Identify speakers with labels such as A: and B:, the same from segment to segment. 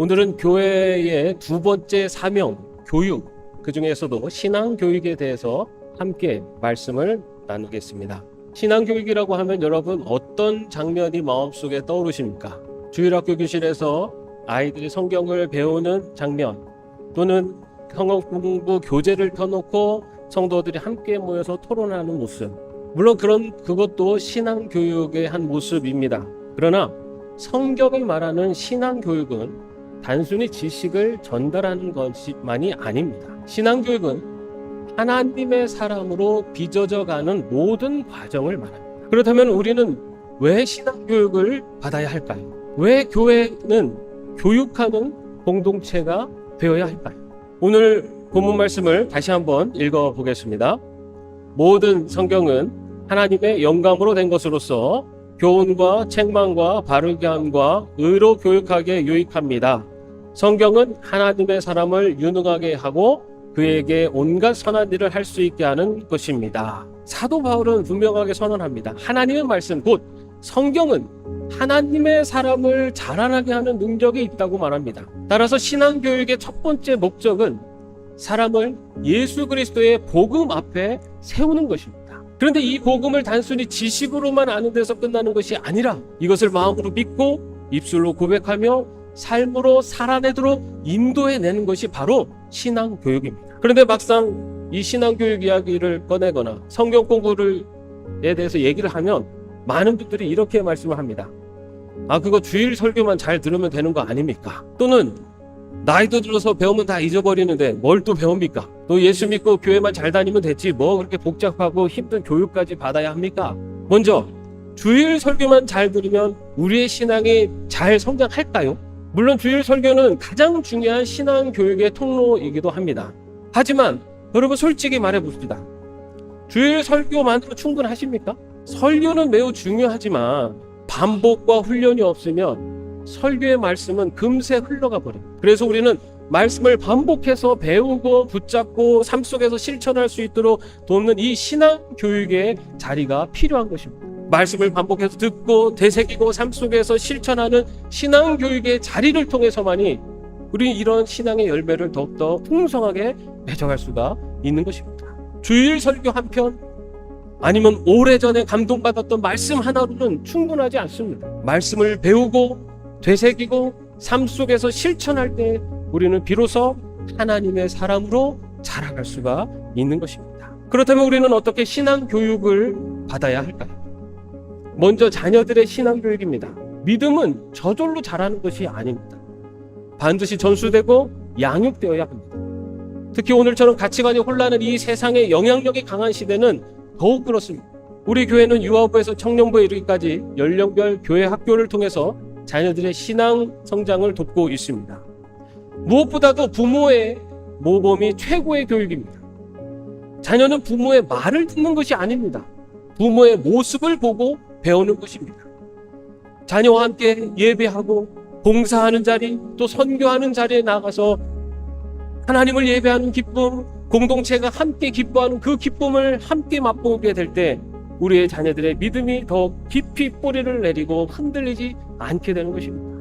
A: 오늘은 교회의 두 번째 사명, 교육, 그 중에서도 신앙교육에 대해서 함께 말씀을 나누겠습니다. 신앙교육이라고 하면 여러분 어떤 장면이 마음속에 떠오르십니까? 주일학교 교실에서 아이들이 성경을 배우는 장면, 또는 성경 공부 교재를 펴놓고 성도들이 함께 모여서 토론하는 모습, 물론 그것도 신앙교육의 한 모습입니다. 그러나 성경이 말하는 신앙교육은 단순히 지식을 전달하는 것만이 아닙니다. 신앙교육은 하나님의 사람으로 빚어져가는 모든 과정을 말합니다. 그렇다면 우리는 왜 신앙교육을 받아야 할까요? 왜 교회는 교육하는 공동체가 되어야 할까요? 오늘 본문 말씀을 다시 한번 읽어보겠습니다. 모든 성경은 하나님의 영감으로 된 것으로서 교훈과 책망과 바르게 함과 의로 교육하게 유익합니다. 성경은 하나님의 사람을 유능하게 하고 그에게 온갖 선한 일을 할 수 있게 하는 것입니다. 사도 바울은 분명하게 선언합니다. 하나님의 말씀, 곧 성경은 하나님의 사람을 자라나게 하는 능력이 있다고 말합니다. 따라서 신앙교육의 첫 번째 목적은 사람을 예수 그리스도의 복음 앞에 세우는 것입니다. 그런데 이 복음을 단순히 지식으로만 아는 데서 끝나는 것이 아니라 이것을 마음으로 믿고 입술로 고백하며 삶으로 살아내도록 인도해내는 것이 바로 신앙교육입니다. 그런데 막상 이 신앙교육 이야기를 꺼내거나 성경 공부에 대해서 얘기를 하면 많은 분들이 이렇게 말씀을 합니다. 그거 주일 설교만 잘 들으면 되는 거 아닙니까? 또는 나이도 들어서 배우면 다 잊어버리는데 뭘 또 배웁니까? 또 예수 믿고 교회만 잘 다니면 됐지 뭐 그렇게 복잡하고 힘든 교육까지 받아야 합니까? 먼저 주일 설교만 잘 들으면 우리의 신앙이 잘 성장할까요? 물론 주일 설교는 가장 중요한 신앙교육의 통로이기도 합니다. 하지만 여러분 솔직히 말해봅시다. 주일 설교만으로 충분하십니까? 설교는 매우 중요하지만 반복과 훈련이 없으면 설교의 말씀은 금세 흘러가 버립니다. 그래서 우리는 말씀을 반복해서 배우고 붙잡고 삶 속에서 실천할 수 있도록 돕는 이 신앙교육의 자리가 필요한 것입니다. 말씀을 반복해서 듣고 되새기고 삶 속에서 실천하는 신앙교육의 자리를 통해서만이 우리는 이런 신앙의 열매를 더욱더 풍성하게 맺어갈 수가 있는 것입니다. 주일 설교 한 편, 아니면 오래전에 감동받았던 말씀 하나로는 충분하지 않습니다. 말씀을 배우고 되새기고 삶 속에서 실천할 때 우리는 비로소 하나님의 사람으로 자라갈 수가 있는 것입니다. 그렇다면 우리는 어떻게 신앙교육을 받아야 할까요? 먼저 자녀들의 신앙교육입니다. 믿음은 저절로 자라는 것이 아닙니다. 반드시 전수되고 양육되어야 합니다. 특히 오늘처럼 가치관이 혼란한 이 세상에 영향력이 강한 시대는 더욱 그렇습니다. 우리 교회는 유아부에서 청년부에 이르기까지 연령별 교회 학교를 통해서 자녀들의 신앙 성장을 돕고 있습니다. 무엇보다도 부모의 모범이 최고의 교육입니다. 자녀는 부모의 말을 듣는 것이 아닙니다. 부모의 모습을 보고 배우는 것입니다. 자녀와 함께 예배하고 봉사하는 자리, 또 선교하는 자리에 나가서 하나님을 예배하는 기쁨, 공동체가 함께 기뻐하는 그 기쁨을 함께 맛보게 될 때 우리의 자녀들의 믿음이 더 깊이 뿌리를 내리고 흔들리지 않게 되는 것입니다.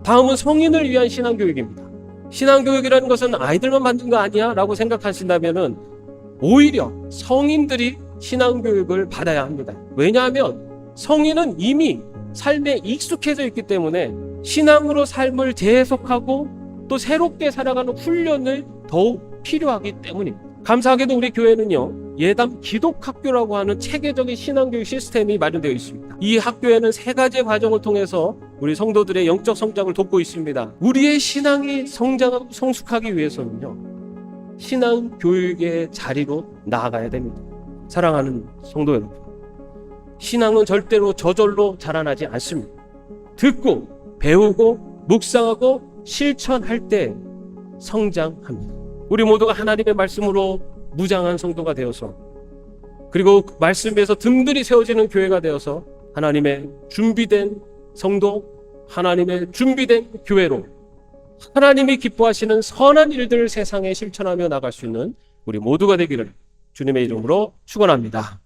A: 다음은 성인을 위한 신앙교육입니다. 신앙교육이라는 것은 아이들만 만든 거 아니야? 라고 생각하신다면 오히려 성인들이 신앙교육을 받아야 합니다. 왜냐하면 성인은 이미 삶에 익숙해져 있기 때문에 신앙으로 삶을 재해석하고 또 새롭게 살아가는 훈련을 더욱 필요하기 때문입니다. 감사하게도 우리 교회는요, 예담 기독학교라고 하는 체계적인 신앙교육 시스템이 마련되어 있습니다. 이 학교에는 3가지 과정을 통해서 우리 성도들의 영적 성장을 돕고 있습니다. 우리의 신앙이 성장하고 성숙하기 위해서는요, 신앙교육의 자리로 나아가야 됩니다. 사랑하는 성도 여러분, 신앙은 절대로 저절로 자라나지 않습니다. 듣고 배우고 묵상하고 실천할 때 성장합니다. 우리 모두가 하나님의 말씀으로 무장한 성도가 되어서, 그리고 말씀에서 든든히 세워지는 교회가 되어서 하나님의 준비된 성도, 하나님의 준비된 교회로 하나님이 기뻐하시는 선한 일들을 세상에 실천하며 나갈 수 있는 우리 모두가 되기를 주님의 이름으로 축원합니다.